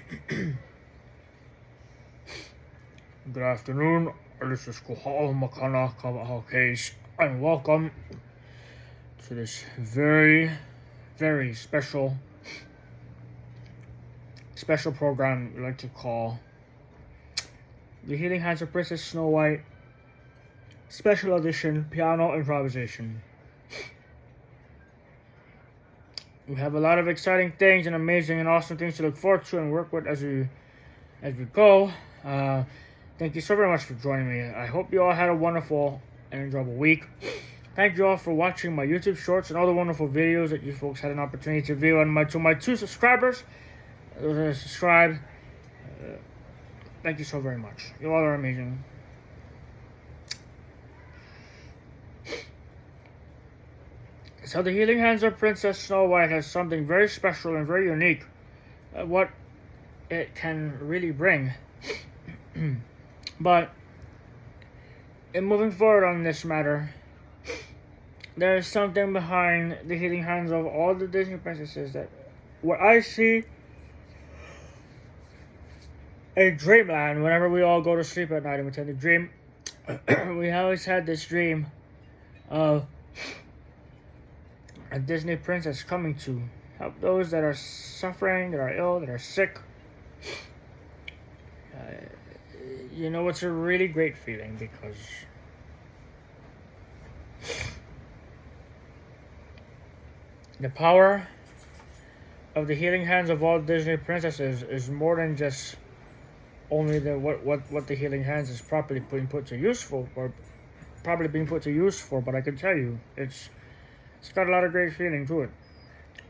Good afternoon. This is Kūha'o Kawaauhau-Case, and welcome to this very, very special program we like to call The Healing Hands of Princess Snow White Special Edition Piano Improvisation. We have a lot of exciting things and amazing and awesome things to look forward to and work with as we go. Thank you so very much for joining me. I hope you all had a wonderful and enjoyable week. Thank you all for watching my YouTube shorts and all the wonderful videos that you folks had an opportunity to view. And to my 2 subscribers, those that have subscribed, thank you so very much. You all are amazing. So the Healing Hands of Princess Snow White has something very special and very unique. What it can really bring. But in moving forward on this matter, there is something behind the healing hands of all the Disney princesses that what I see in dreamland whenever we all go to sleep at night and we tend to dream. We always had this dream of a Disney princess coming to help those that are suffering, that are ill, that are sick. You know, it's a really great feeling because the power of the healing hands of all Disney princesses is more than just only what the healing hands is properly being put to use for, but I can tell you it's got a lot of great feeling to it.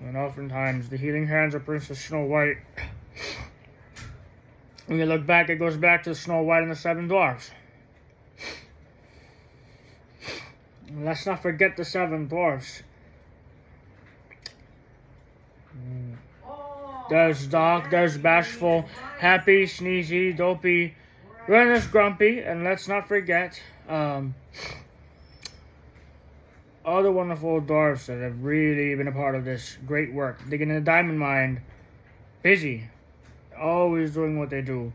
And oftentimes the healing hands of Princess Snow White, when you look back, it goes back to Snow White and the 7 Dwarfs. And let's not forget the 7 Dwarfs. There's Doc, there's Bashful, Happy, Sneezy, Dopey, Renus, Grumpy, and let's not forget all the wonderful dwarfs that have really been a part of this great work. Digging in the diamond mine, busy, always doing what they do.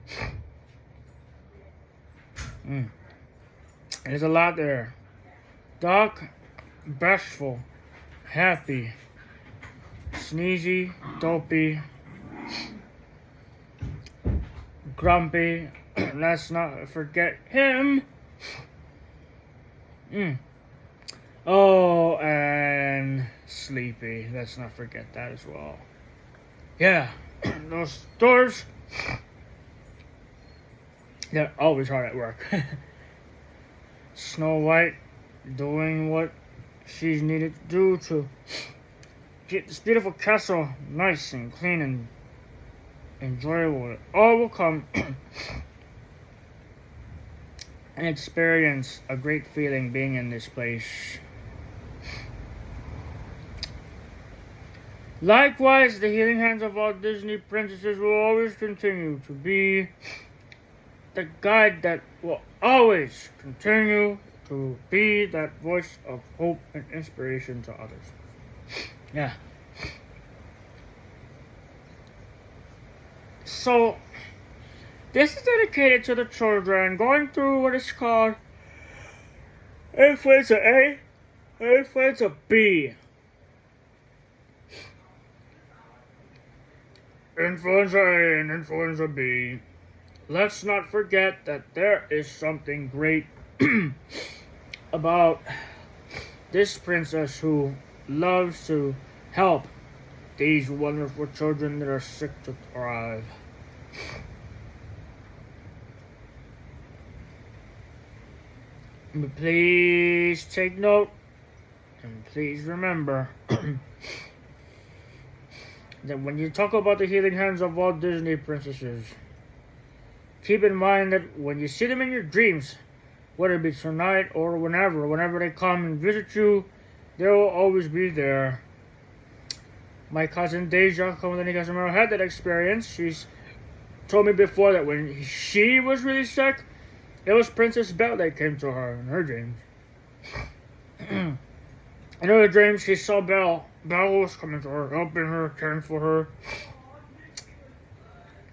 There's a lot there. Doc, Bashful, Happy, Sneezy, Dopey, Grumpy, let's not forget him. Oh, and Sleepy, let's not forget that as well. Yeah, those dwarves, they're always hard at work. Snow White doing what she's needed to do to get this beautiful castle nice and clean and enjoyable. It all will come and experience a great feeling being in this place. Likewise, the healing hands of all Disney princesses will always continue to be the guide that will always continue to be that voice of hope and inspiration to others. Yeah. So, this is dedicated to the children going through what is called influenza A, influenza B. Influenza A and influenza B. Let's not forget that there is something great about this princess who loves to help these wonderful children that are sick to thrive. But please take note and please remember that when you talk about the healing hands of all Disney princesses, keep in mind that when you see them in your dreams, whether it be tonight or whenever they come and visit you, they will always be there. My cousin Deja, had that experience. She's told me before that when she was really sick, it was Princess Belle that came to her in her dreams. In her dreams, she saw Belle. Belle was coming to her, helping her, caring for her.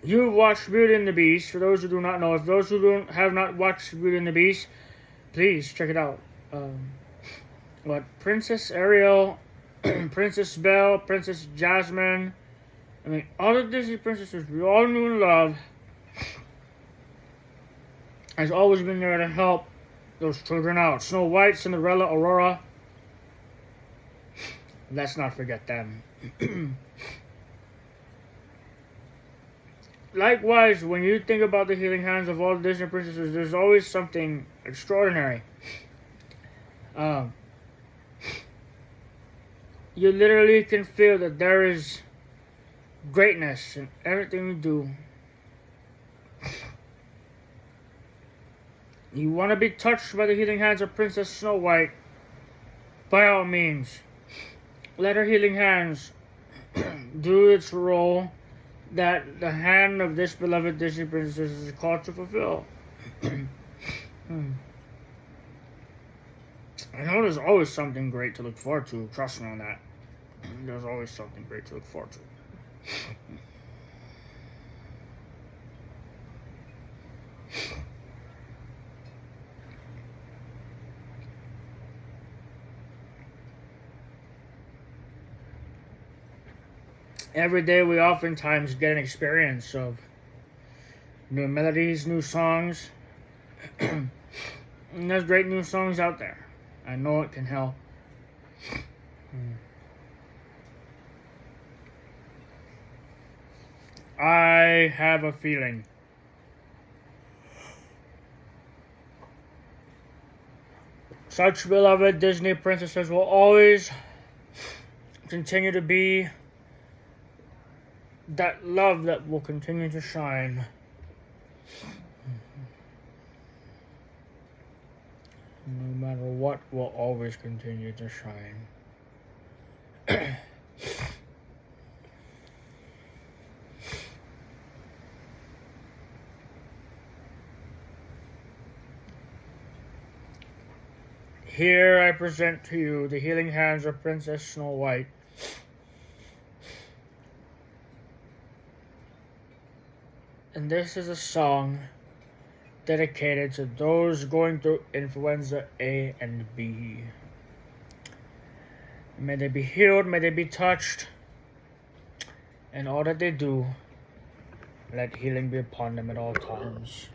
You watched Beauty and the Beast. For those who do not know, if those who have not watched Beauty and the Beast, please check it out. What Princess Ariel, Princess Belle, Princess Jasmine. I mean, all the Disney princesses we all knew and loved has always been there to help those children out. Snow White, Cinderella, Aurora. Let's not forget them. Likewise, when you think about the healing hands of all the Disney princesses, there's always something extraordinary. You literally can feel that there is greatness in everything you do. You want to be touched by the healing hands of Princess Snow White? By all means, let her healing hands do its role that the hand of this beloved Disney princess is called to fulfill. I know there's always something great to look forward to. Trust me on that. There's always something great to look forward to. Every day we oftentimes get an experience of new melodies, new songs. And there's great new songs out there. I know it can help. I have a feeling such beloved Disney princesses will always continue to be that love that will continue to shine. No matter what, will always continue to shine. Here I present to you the healing hands of Princess Snow White. And this is a song dedicated to those going through influenza A and B. May they be healed, may they be touched, and all that they do, let healing be upon them at all times.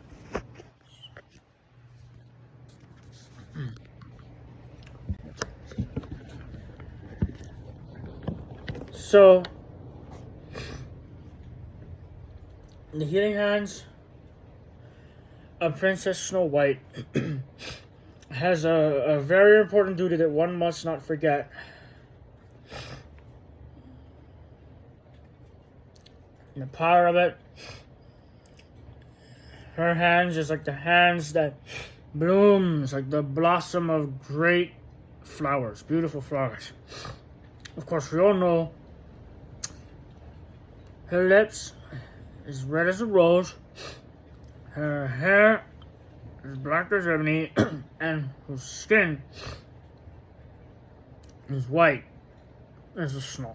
So, the healing hands of Princess Snow White has a very important duty that one must not forget. And the power of it, her hands is like the hands that blooms like the blossom of great flowers, beautiful flowers. Of course, we all know her lips is red as a rose, her hair is black as ebony, and her skin is white as the snow.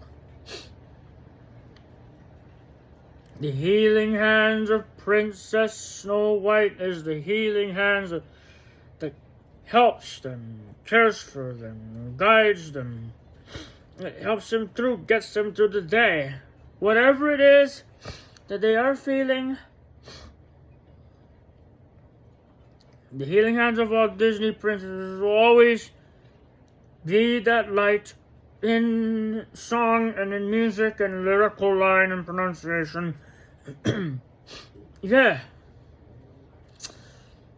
The healing hands of Princess Snow White is the healing hands that helps them, cares for them, guides them. It helps them through, gets them through the day. Whatever it is that they are feeling, the healing hands of all Disney princesses will always be that light in song and in music and lyrical line and pronunciation. Yeah.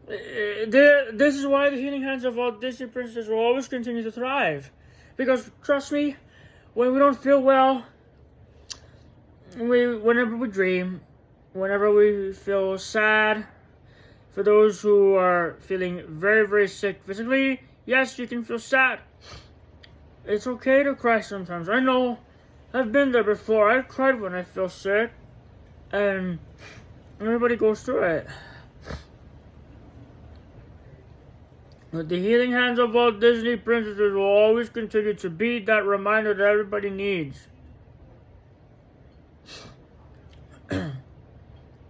This is why the healing hands of all Disney princesses will always continue to thrive. Because, trust me, when we don't feel well, whenever we dream, whenever we feel sad, for those who are feeling very, very sick physically, yes, you can feel sad. It's okay to cry sometimes. I know, I've been there before. I cried when I feel sick, and everybody goes through it. But the healing hands of all Disney princesses will always continue to be that reminder that everybody needs.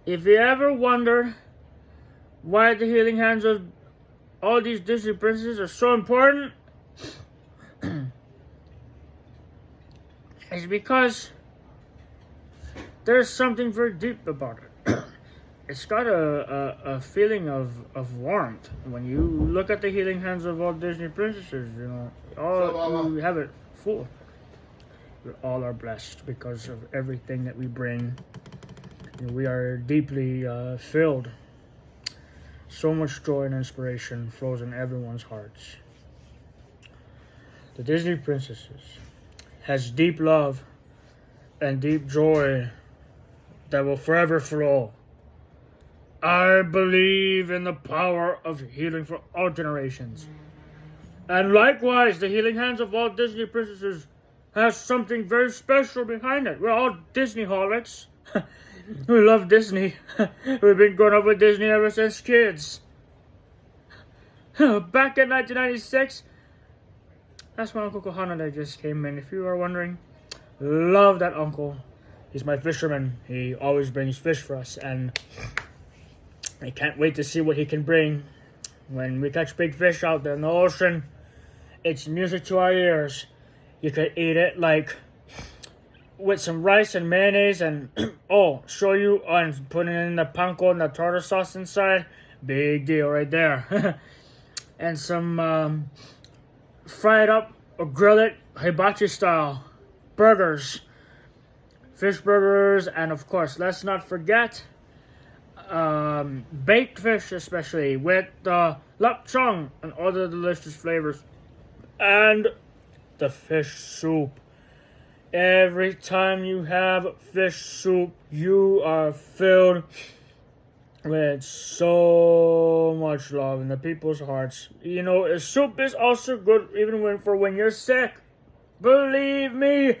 If you ever wondered why the healing hands of all these Disney princesses are so important, it's because there's something very deep about it. It's got a feeling of warmth. When you look at the healing hands of all Disney princesses, you know, we have it full. We all are blessed because of everything that we bring. We are deeply filled. So much joy and inspiration flows in everyone's hearts. The Disney princesses has deep love and deep joy that will forever flow. I believe in the power of healing for all generations. And likewise, the healing hands of all Disney princesses has something very special behind it. We're all Disney-holics. We love Disney. We've been growing up with Disney ever since kids. Back in 1996, that's when Uncle Kūha'o just came in. If you are wondering, love that uncle. He's my fisherman. He always brings fish for us, and I can't wait to see what he can bring. When we catch big fish out there in the ocean, it's music to our ears. You could eat it like with some rice and mayonnaise and shoyu and putting in the panko and the tartar sauce inside. Big deal right there. And some fried up or grill it hibachi style burgers, fish burgers, and of course, let's not forget baked fish, especially with lapchang and other delicious flavors, and the fish soup. Every time you have fish soup, you are filled with so much love in the people's hearts. You know, soup is also good even when you're sick. Believe me,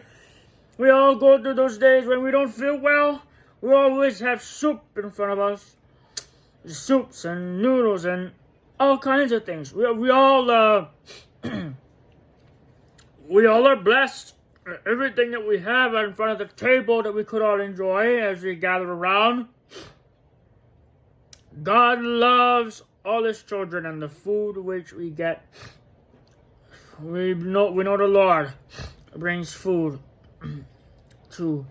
we all go through those days when we don't feel well. We always have soup in front of us. Soups and noodles and all kinds of things. We all we all are blessed. Everything that we have in front of the table that we could all enjoy as we gather around. God loves all His children, and the food which we get, we know the Lord brings food to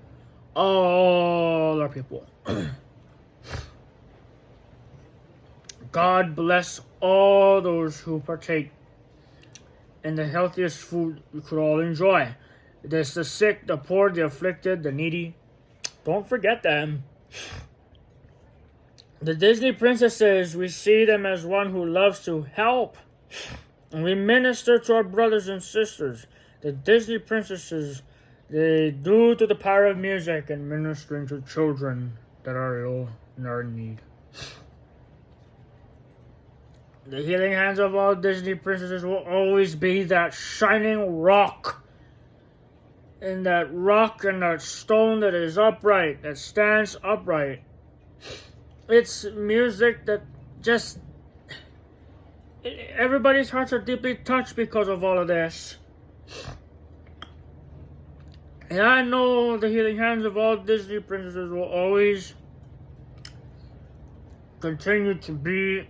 all our people. God bless all those who partake in the healthiest food we could all enjoy. There's the sick, the poor, the afflicted, the needy. Don't forget them. The Disney princesses, we see them as one who loves to help. And we minister to our brothers and sisters. The Disney princesses, they do to the power of music and ministering to children that are ill and are in need. The healing hands of all Disney princesses will always be that shining rock. And that rock and that stone that is upright, that stands upright. It's music that just... everybody's hearts are deeply touched because of all of this. And I know the healing hands of all Disney princesses will always continue to be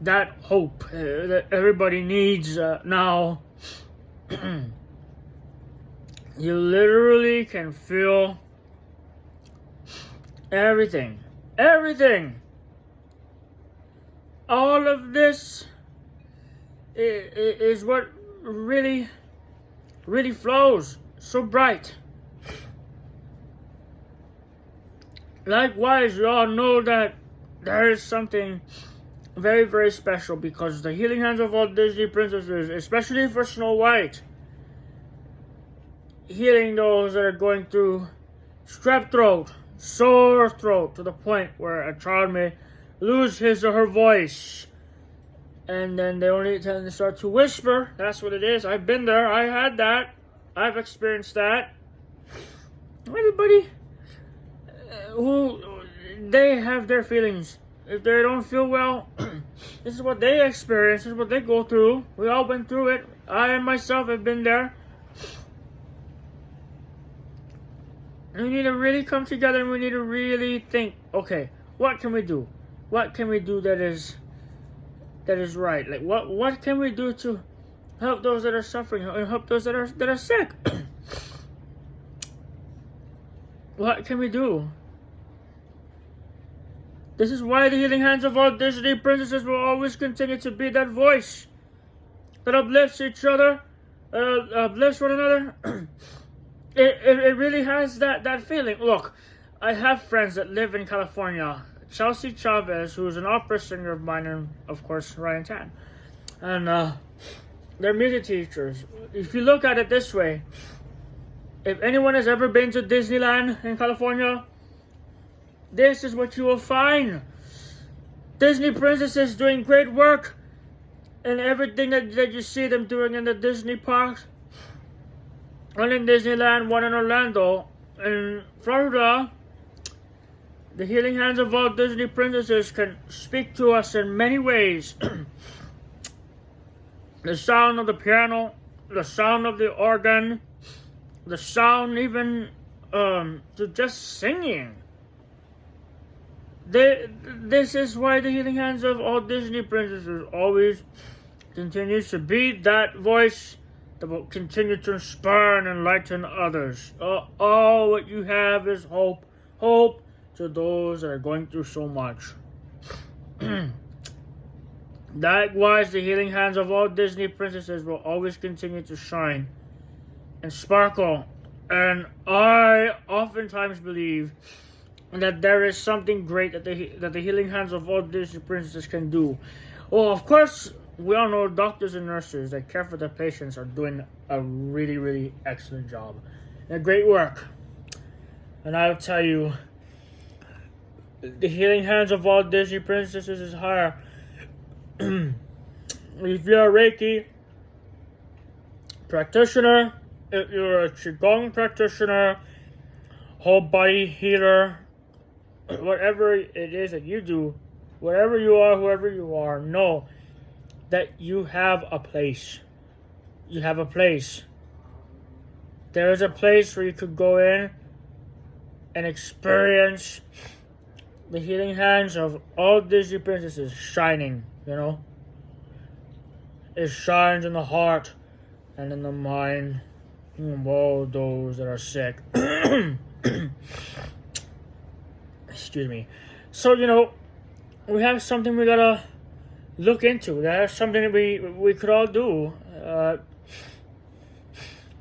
that hope that everybody needs now. You literally can feel everything. Everything. All of this is what really flows so bright. Likewise, we all know that there is something very, very special because the healing hands of all Disney princesses, especially for Snow White, healing those that are going through strep throat, sore throat, to the point where a child may lose his or her voice, and then they only tend to start to whisper. That's what it is. I've been there. I had that. I've experienced that. Everybody who they have their feelings. If they don't feel well, this is what they experience. This is what they go through. We all went through it. I myself have been there. We need to really come together, and we need to really think, okay, what can we do? What can we do that is right? Like what can we do to help those that are suffering and help those that are sick? What can we do? This is why the healing hands of all Disney princesses will always continue to be that voice that uplifts each other, uplifts one another. It really has that feeling. Look, I have friends that live in California. Chelsea Chavez, who's an opera singer of mine, and of course Ryan Tan. And they're music teachers. If you look at it this way, if anyone has ever been to Disneyland in California, this is what you will find. Disney princesses doing great work and everything that you see them doing in the Disney parks. One in Disneyland, one in Orlando. In Florida, the healing hands of all Disney princesses can speak to us in many ways. The sound of the piano, the sound of the organ, the sound even to just singing. This is why the healing hands of all Disney princesses always continues to be that voice that will continue to inspire and enlighten others. All what you have is hope. Hope to those that are going through so much. Likewise, the healing hands of all Disney princesses will always continue to shine and sparkle. And I oftentimes believe that there is something great that the healing hands of all Disney princesses can do. Well, of course, we all know doctors and nurses that care for their patients are doing a really, really excellent job. And great work. And I'll tell you, the healing hands of all Disney princesses is higher. If you're a Reiki practitioner, if you're a Qigong practitioner, whole body healer, whatever it is that you do, wherever you are, whoever you are, know that you have a place. You have a place. There is a place where you could go in and experience the healing hands of all Disney princesses shining, you know. It shines in the heart and in the mind of all those that are sick. Excuse me. So, you know, we have something we gotta look into. That's something that we could all do.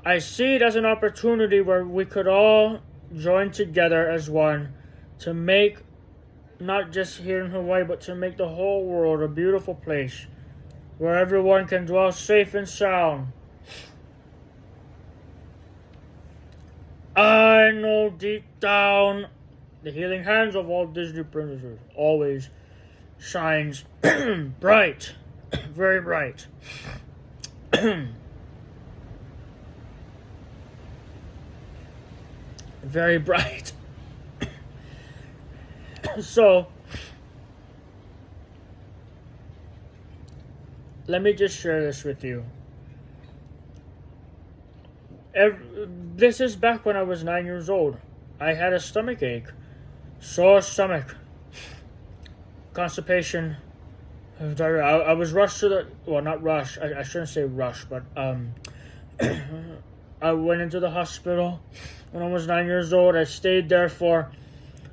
I see it as an opportunity where we could all join together as one to make, not just here in Hawaii, but to make the whole world a beautiful place where everyone can dwell safe and sound. I know deep down the healing hands of all Disney princesses always shines bright, very bright. Very bright. So, let me just share this with you. This is back when I was 9 years old. I had a stomach ache, sore stomach, constipation, diarrhea. I was rushed to the, well, not rushed, I shouldn't say rushed, but I went into the hospital when I was 9 years old. I stayed there for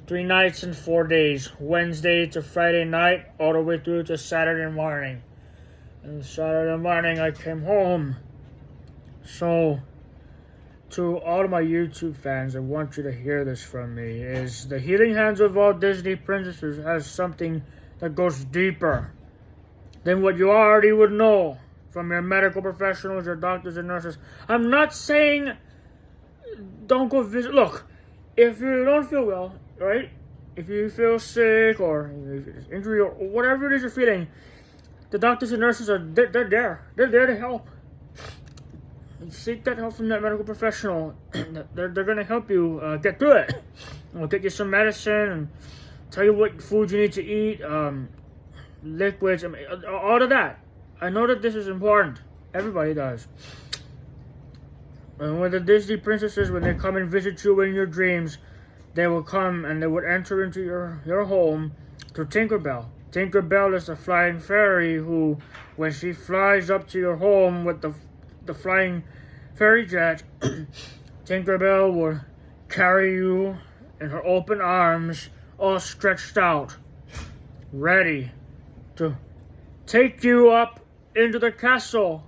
3 nights and 4 days, Wednesday to Friday night, all the way through to Saturday morning. And Saturday morning I came home. So, to all of my YouTube fans, I want you to hear this from me, is the healing hands of all Disney princesses has something that goes deeper than what you already would know from your medical professionals, your doctors and nurses. I'm not saying don't go visit. Look, if you don't feel well, right? If you feel sick or injury or whatever it is you're feeling, the doctors and nurses they're there. They're there to help. Seek that help from that medical professional. They're going to help you get through it. They'll get you some medicine and tell you what food you need to eat, liquids, all of that. I know that this is important. Everybody does. And when the Disney princesses, when they come and visit you in your dreams, they will come and they would enter into your home through Tinkerbell. Tinkerbell is the flying fairy who, when she flies up to your home with the flying fairy jet, Tinkerbell will carry you in her open arms, all stretched out, ready to take you up into the castle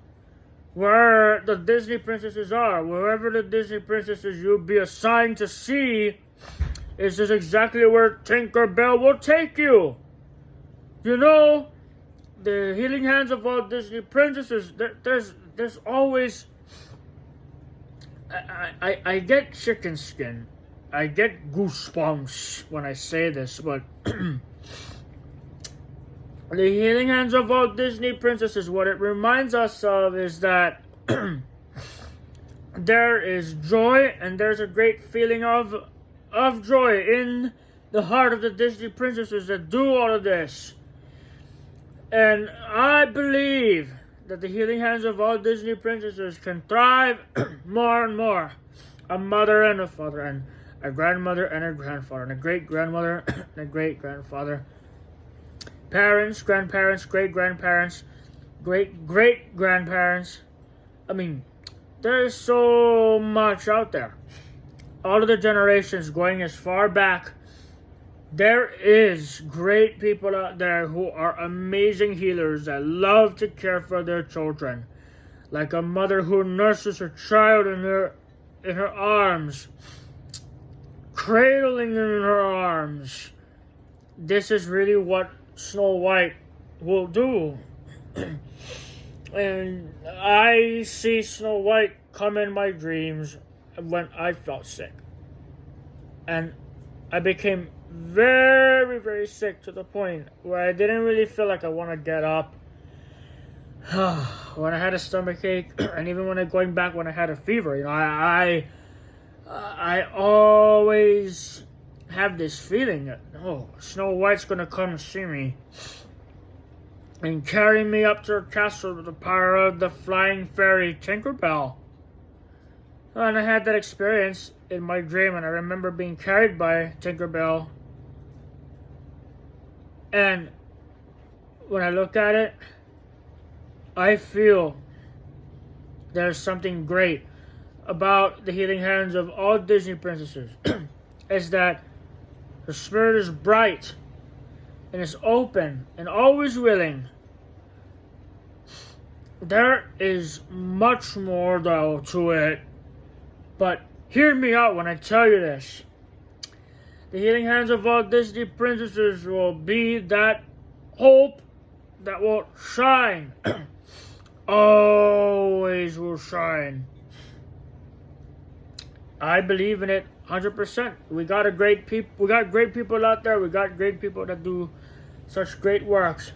where the Disney princesses are. Wherever the Disney princesses you'll be assigned to see, is this exactly where Tinkerbell will take you. You know, the healing hands of all Disney princesses, there's always... I get chicken skin. I get goosebumps when I say this, but... the healing hands of all Disney princesses, what it reminds us of is that there is joy, and there's a great feeling of joy in the heart of the Disney princesses that do all of this. And I believe that the healing hands of all Disney princesses can thrive more and more. A mother and a father, and a grandmother and a grandfather, and a great-grandmother and a great-grandfather. Parents, grandparents, great-grandparents, great-great-grandparents. I mean, there is so much out there. All of the generations going as far back, there is great people out there who are amazing healers that love to care for their children. Like a mother who nurses her child in her arms, cradling in her arms. This is really what Snow White will do. And I see Snow White come in my dreams when I felt sick. And I became very, very sick to the point where I didn't really feel like I want to get up. When I had a stomach ache, and even when I had a fever, you know, I always have this feeling that, oh, Snow White's gonna come and see me and carry me up to her castle with the power of the flying fairy Tinkerbell. And I had that experience in my dream, and I remember being carried by Tinkerbell. And when I look at it, I feel there's something great about the healing hands of all Disney princesses. Is that her spirit is bright and is open and always willing. There is much more though to it, but hear me out when I tell you this. The healing hands of all Disney princesses will be that hope that will shine. Always will shine. I believe in it 100%. We got great people out there. We got great people that do such great works.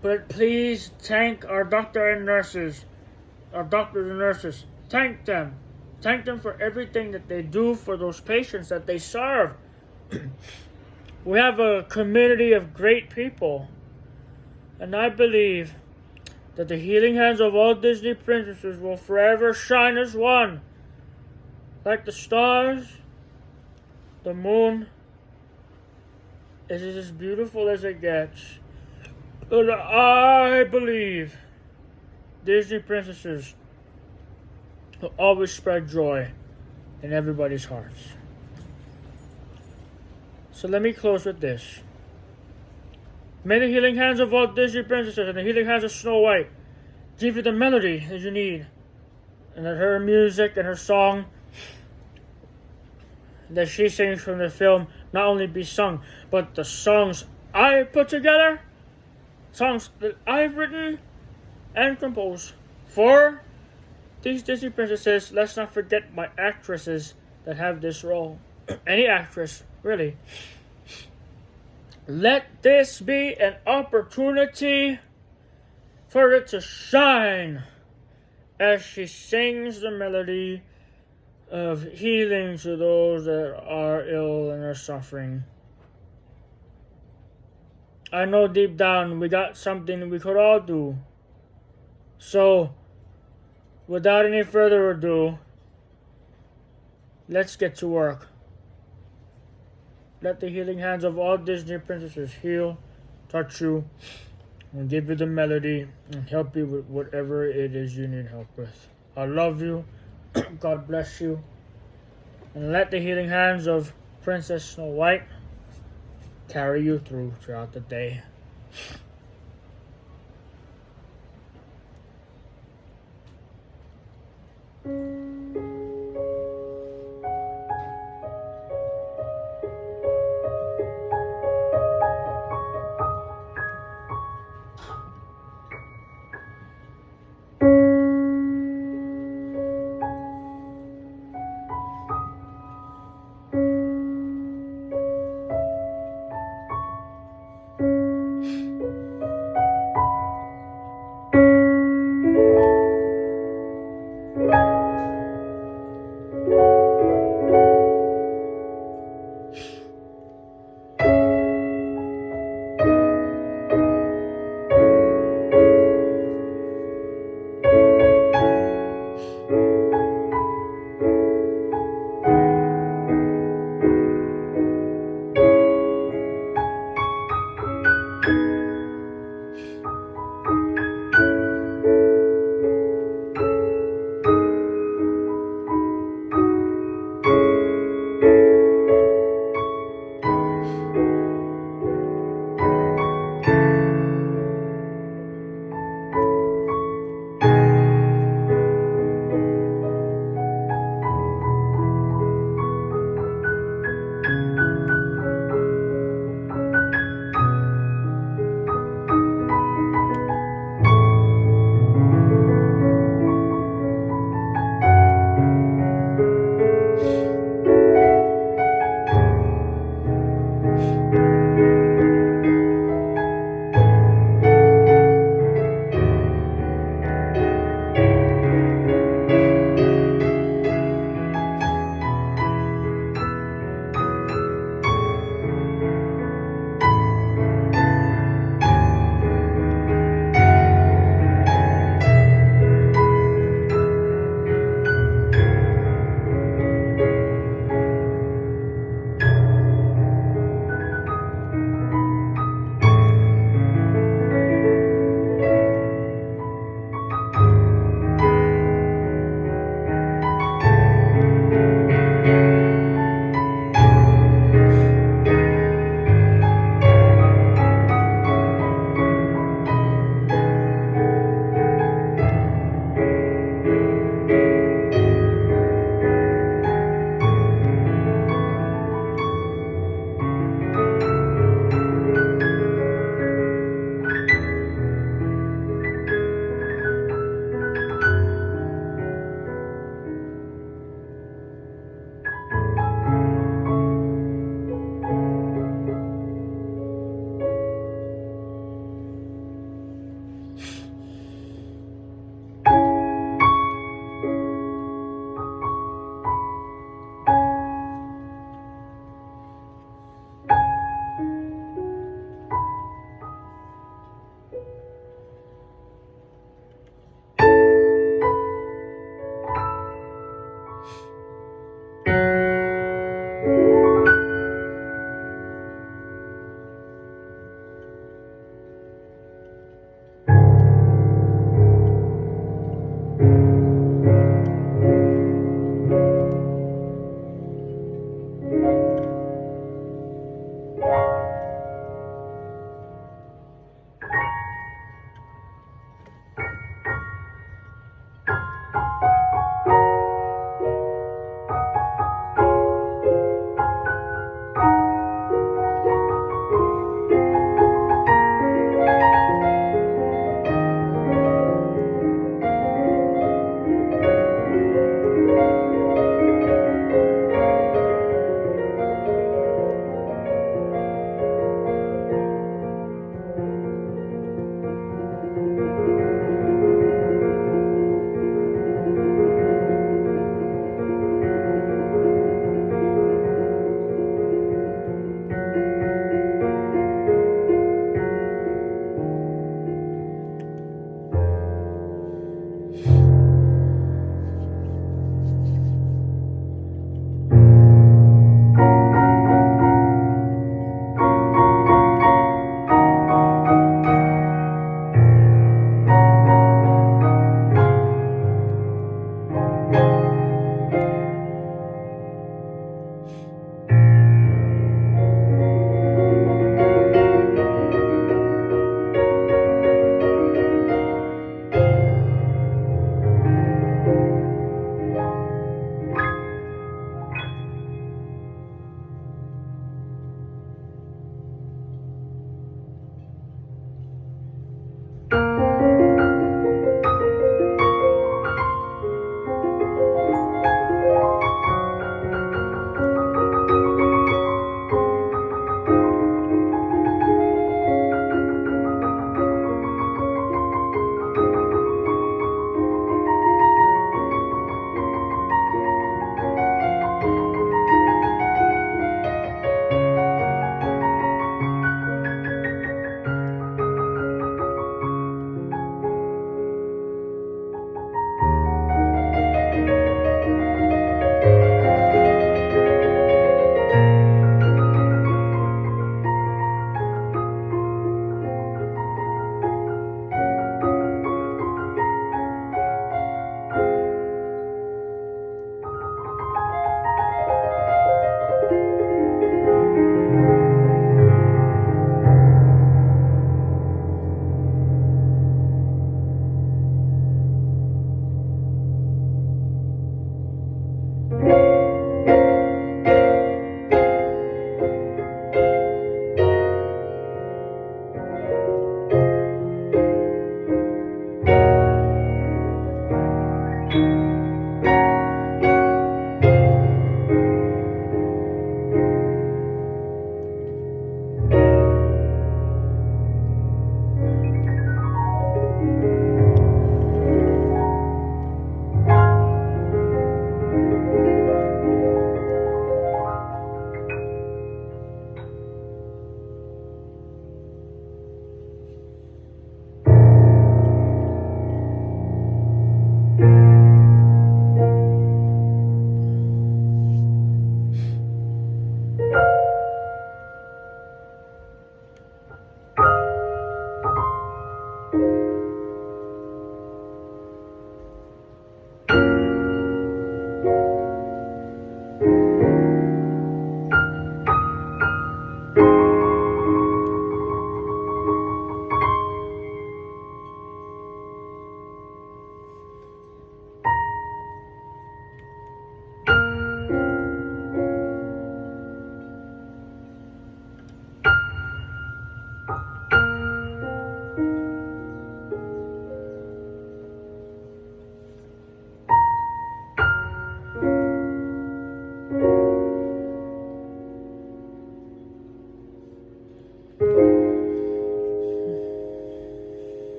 But please thank our doctors and nurses. Thank them. Thank them for everything that they do for those patients that they serve. We have a community of great people. And I believe that the healing hands of all Disney princesses will forever shine as one. Like the stars, the moon is as beautiful as it gets. But I believe Disney princesses will always spread joy in everybody's hearts. So let me close with this. May the healing hands of all Disney princesses and the healing hands of Snow White give you the melody that you need. And that her music and her song that she sings from the film not only be sung, but the songs I put together, songs that I've written and composed for these Disney princesses. Let's not forget my actresses that have this role. Any actress, really. Let this be an opportunity for it to shine as she sings the melody of healing to those that are ill and are suffering. I know deep down we got something we could all do. So, without any further ado, Let's get to work. Let the healing hands of all Disney princesses heal, touch you, and give you the melody and help you with whatever it is you need help with. I love you. God bless you. And let the healing hands of Princess Snow White carry you throughout the day.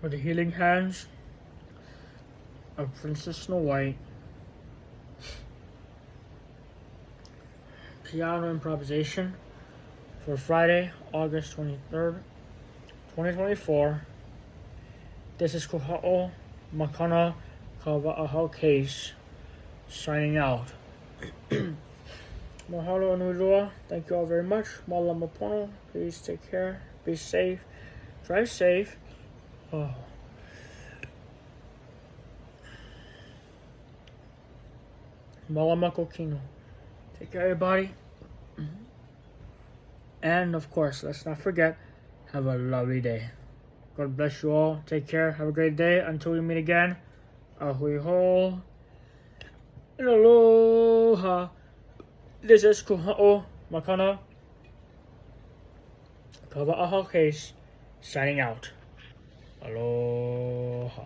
For the healing hands of Princess Snow White, piano improvisation for Friday, August 23rd, 2024. This is Kūha'o Makana Kawaauhau-Case signing out. Mahalo Anulua. Thank you all very much. Malama pono. Please take care. Be safe. Drive safe. Oh. Malamako Kino. Take care, everybody. And of course, let's not forget, have a lovely day. God bless you all. Take care. Have a great day. Until we meet again. Ahui ho. And aloha. This is Kūha'o Makana Kawaauhau-Case signing out. Aloha.